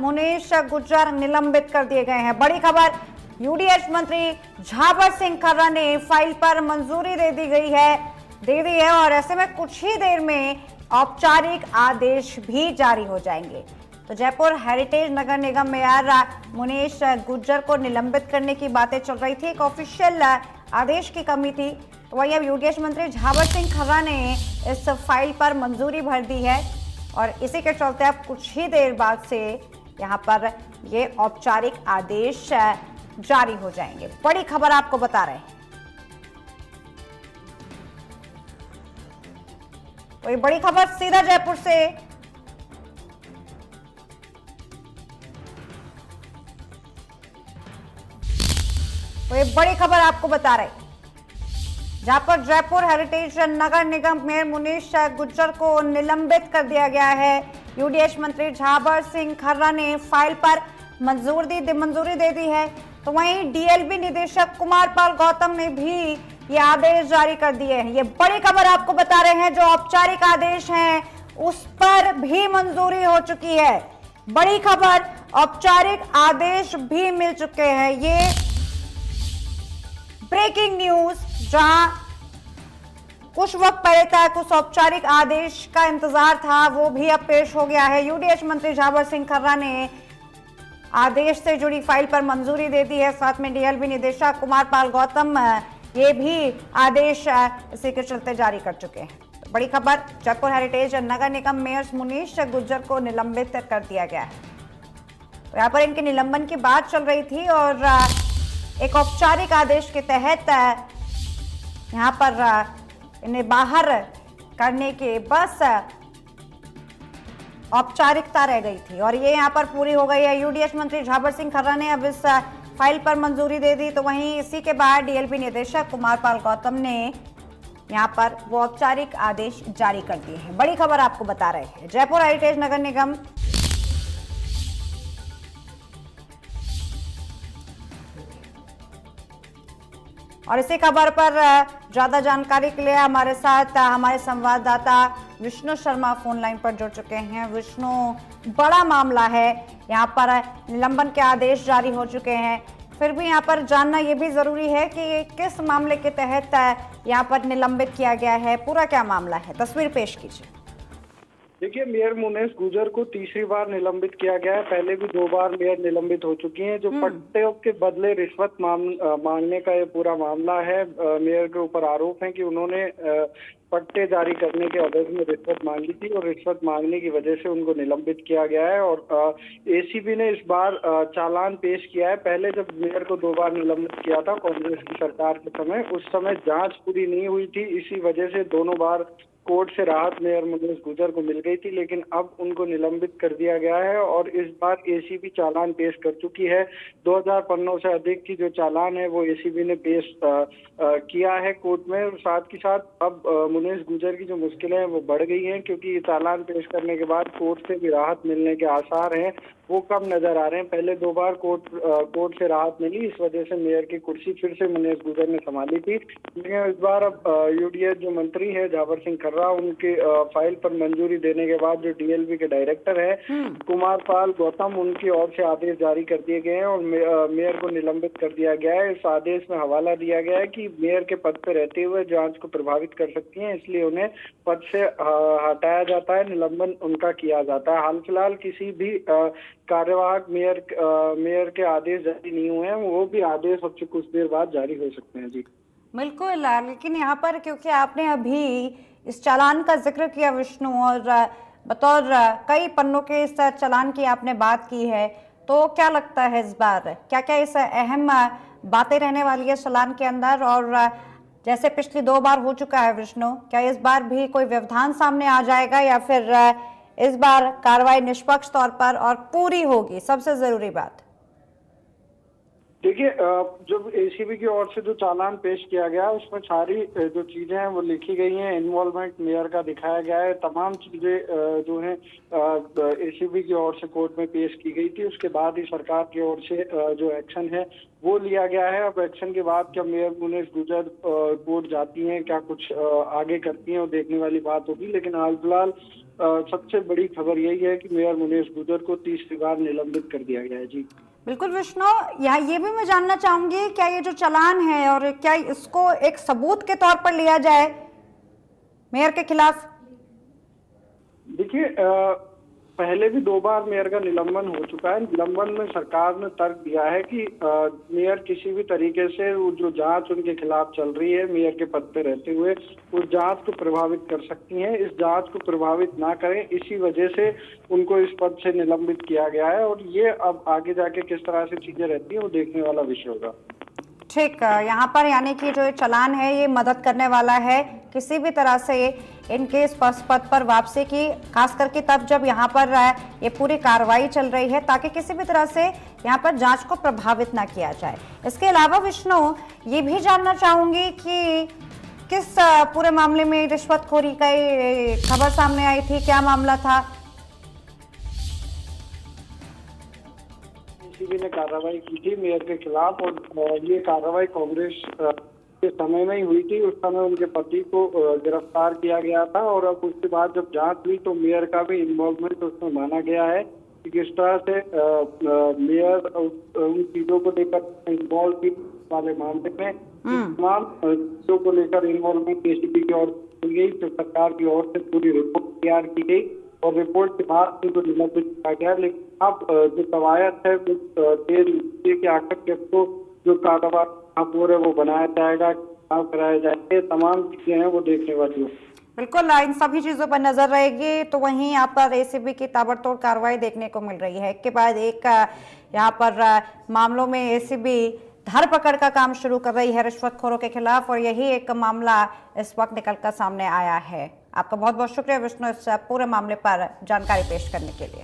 मुनीश गुर्जर निलंबित कर दिए गए हैं। बड़ी खबर, यूडीएच मंत्री झावर सिंह खर्रा ने फाइल पर मंजूरी दे दी है और ऐसे में कुछ ही देर में औपचारिक आदेश भी जारी हो जाएंगे। तो जयपुर हेरिटेज नगर निगम मेयर मुनीश गुर्जर को निलंबित करने की बातें चल रही थी, एक ऑफिशियल आदेश की कमी थी। तो वही अब यूडीएच मंत्री झावर सिंह खर्रा ने इस फाइल पर मंजूरी भर दी है और इसी के चलते अब कुछ ही देर बाद से यहाँ पर ये औपचारिक आदेश जारी हो जाएंगे। बड़ी खबर आपको बता रहे हैं। तो ये बड़ी खबर सीधा जयपुर से। तो ये बड़ी खबर आपको बता रहे हैं, जहां पर जयपुर हेरिटेज नगर निगम मेयर मुनीश गुर्जर को निलंबित कर दिया गया है। यूडीएच मंत्री झावर सिंह खर्रा ने फाइल पर मंजूरी दे दी है। तो वहीं डीएलबी निदेशक कुमार पाल गौतम ने भी ये आदेश जारी कर दिए हैं। ये बड़ी खबर आपको बता रहे हैं, जो औपचारिक आदेश हैं उस पर भी मंजूरी हो चुकी है। बड़ी खबर, औपचारिक आदेश भी मिल चुके हैं। ये ब्रेकिंग न्यूज, जहां कुछ वक्त पहले तक उस औपचारिक आदेश का इंतजार था, वो भी अब पेश हो गया है। यूडीएच मंत्री झावर सिंह खर्रा ने आदेश से जुड़ी फाइल पर मंजूरी दे दी है। साथ में डीएलबी निदेशक कुमार पाल गौतम ये भी आदेश इसी के चलते जारी कर चुके हैं। तो बड़ी खबर, जयपुर हेरिटेज नगर निगम मेयर मुनीश गुर्जर को निलंबित कर दिया गया है। तो यहाँ पर इनके निलंबन की बात चल रही थी और एक औपचारिक आदेश के तहत यहाँ पर इन्हें बाहर करने के बस औपचारिकता रह गई थी और ये यहाँ पर पूरी हो गई है। यूडीएच मंत्री झावर सिंह खर्रा ने अब इस फाइल पर मंजूरी दे दी। तो वहीं इसी के बाद डीएलबी निदेशक कुमार पाल गौतम ने यहाँ पर वो औपचारिक आदेश जारी कर दिए हैं। बड़ी खबर आपको बता रहे हैं, जयपुर हेरिटेज नगर निगम और इसी खबर पर ज्यादा जानकारी के लिए हमारे साथ हमारे संवाददाता विष्णु शर्मा फोन लाइन पर जुड़ चुके हैं। विष्णु, बड़ा मामला है, यहाँ पर निलंबन के आदेश जारी हो चुके हैं, फिर भी यहाँ पर जानना ये भी जरूरी है कि किस मामले के तहत यहाँ पर निलंबित किया गया है, पूरा क्या मामला है, तस्वीर पेश कीजिए। देखिए, मेयर मुनीश गुर्जर को तीसरी बार निलंबित किया गया है। पहले भी 2 बार मेयर निलंबित हो चुकी हैं। जो पट्टे के बदले रिश्वत मांगने का ये पूरा मामला है। मेयर के ऊपर आरोप है कि उन्होंने पट्टे जारी करने के अवध में रिश्वत मांगी थी और रिश्वत मांगने की वजह से उनको निलंबित किया गया है। और एसीबी ने इस बार चालान पेश किया है। पहले जब मेयर को 2 बार निलंबित किया था कांग्रेस की सरकार के समय, उस समय जांच पूरी नहीं हुई थी। इसी वजह से दोनों बार कोर्ट से राहत मेयर मुनीश गुर्जर को मिल गई थी, लेकिन अब उनको निलंबित कर दिया गया है और इस बार एसीबी चालान पेश कर चुकी है। 2000 पन्नों से अधिक की जो चालान है वो एसीबी ने पेश किया है कोर्ट में। और साथ ही साथ अब मुनीश गुर्जर की जो मुश्किलें हैं वो बढ़ गई हैं, क्योंकि चालान पेश करने के बाद कोर्ट से भी राहत मिलने के आसार हैं, वो कम नजर आ रहे हैं। पहले 2 बार कोर्ट से राहत मिली, इस वजह से मेयर की कुर्सी फिर से मुनीश गुर्जर ने संभाली थी। लेकिन इस बार अब यूडीएच जो मंत्री है झावर सिंह खर्रा, उनके फाइल पर मंजूरी देने के बाद जो डीएलबी के डायरेक्टर है कुमार पाल गौतम, उनकी ओर से आदेश जारी कर दिए गए हैं और मेयर को निलंबित कर दिया गया है। इस आदेश में हवाला दिया गया है कि मेयर के पद पर रहते हुए जांच को प्रभावित कर सकती हैं, इसलिए उन्हें पद से हटाया जाता है, निलंबन उनका किया जाता है। हाल फिलहाल किसी भी कार्यवाहक मेयर के आदेश जारी नहीं हुए हैं, वो भी आदेश अब से कुछ देर बाद जारी हो सकते हैं। जी बिल्कुल, लेकिन यहाँ पर क्योंकि आपने अभी इस चालान का जिक्र किया विष्णु, और बतौर कई पन्नों के इस चालान की आपने बात की है, तो क्या लगता है इस बार क्या क्या इस अहम बातें रहने वाली है चालान के अंदर? और जैसे पिछली 2 बार हो चुका है विष्णु, क्या इस बार भी कोई व्यवधान सामने आ जाएगा या फिर इस बार कार्रवाई निष्पक्ष तौर पर और पूरी होगी? सबसे जरूरी बात देखिए, जब एसीबी की ओर से जो चालान पेश किया गया उसमें सारी जो चीजें हैं वो लिखी गई हैं, इन्वॉल्वमेंट मेयर का दिखाया गया है, तमाम चीजें जो हैं एसीबी की ओर से कोर्ट में पेश की गई थी। उसके बाद ही सरकार की ओर से जो एक्शन है वो लिया गया है। अब एक्शन के बाद क्या मेयर मुनीश गुर्जर कोर्ट जाती हैं, क्या कुछ आगे करती हैं, वो देखने वाली बात होगी। लेकिन हाल फिलहाल सबसे बड़ी खबर यही है कि मेयर मुनेश गुर्जर को तीसरी बार निलंबित कर दिया गया है। जी बिल्कुल विष्णु, यहाँ ये भी मैं जानना चाहूंगी, क्या ये जो चालान है और क्या इसको एक सबूत के तौर पर लिया जाए मेयर के खिलाफ? देखिए, पहले भी 2 बार मेयर का निलंबन हो चुका है। निलंबन में सरकार ने तर्क दिया है कि मेयर किसी भी तरीके से वो जो जांच उनके खिलाफ चल रही है मेयर के पद पे रहते हुए, उस जांच को प्रभावित कर सकती हैं। इस जांच को प्रभावित ना करें, इसी वजह से उनको इस पद से निलंबित किया गया है। और ये अब आगे जाके किस तरह से चीजें रहती हैं वो देखने वाला विषय होगा। ठीक, यहाँ पर यानी कि जो चालान है ये मदद करने वाला है किसी भी तरह से इनके इस पद पर वापसी की, खास करके तब जब यहाँ पर ये पूरी कार्रवाई चल रही है, ताकि किसी भी तरह से यहाँ पर जांच को प्रभावित ना किया जाए। इसके अलावा विष्णु, ये भी जानना चाहूंगी कि किस पूरे मामले में रिश्वतखोरी का खबर सामने आई थी, क्या मामला था? एसीबी ने कार्रवाई की थी मेयर के खिलाफ, और ये कार्रवाई कांग्रेस के समय में ही हुई थी। उस समय उनके पति को गिरफ्तार किया गया था, और अब उसके बाद जब जांच हुई तो मेयर का भी इन्वॉल्वमेंट उसमें माना गया है कि किस तरह से मेयर उन चीजों को लेकर इन्वॉल्व थी वाले मामले में। तमाम चीजों को लेकर इन्वॉल्वमेंट एसीबी की ओर से की गई, तो सरकार की ओर से पूरी रिपोर्ट तैयार की गई और रिपोर्ट के बाद उनको निलंबित किया गया। लेकिन अब जो कवायद है कि आखिर किसको जो कार्रवाई हो रहा है वो बनाया जाएगा, काम कराया जाएगा, तमाम चीजें हैं वो देखने वाली है। बिल्कुल, इन सभी चीजों पर नजर रहेगी। तो वहीं यहाँ पर एसीबी की ताबड़तोड़ कार्रवाई देखने को मिल रही है। एक के बाद एक यहाँ पर मामलों में एसीबी धरपकड़ का काम शुरू कर रही है रिश्वतखोरों के खिलाफ, और यही एक मामला इस वक्त निकलकर सामने आया है। आपका बहुत बहुत शुक्रिया विष्णु, इस पूरे मामले पर जानकारी पेश करने के लिए।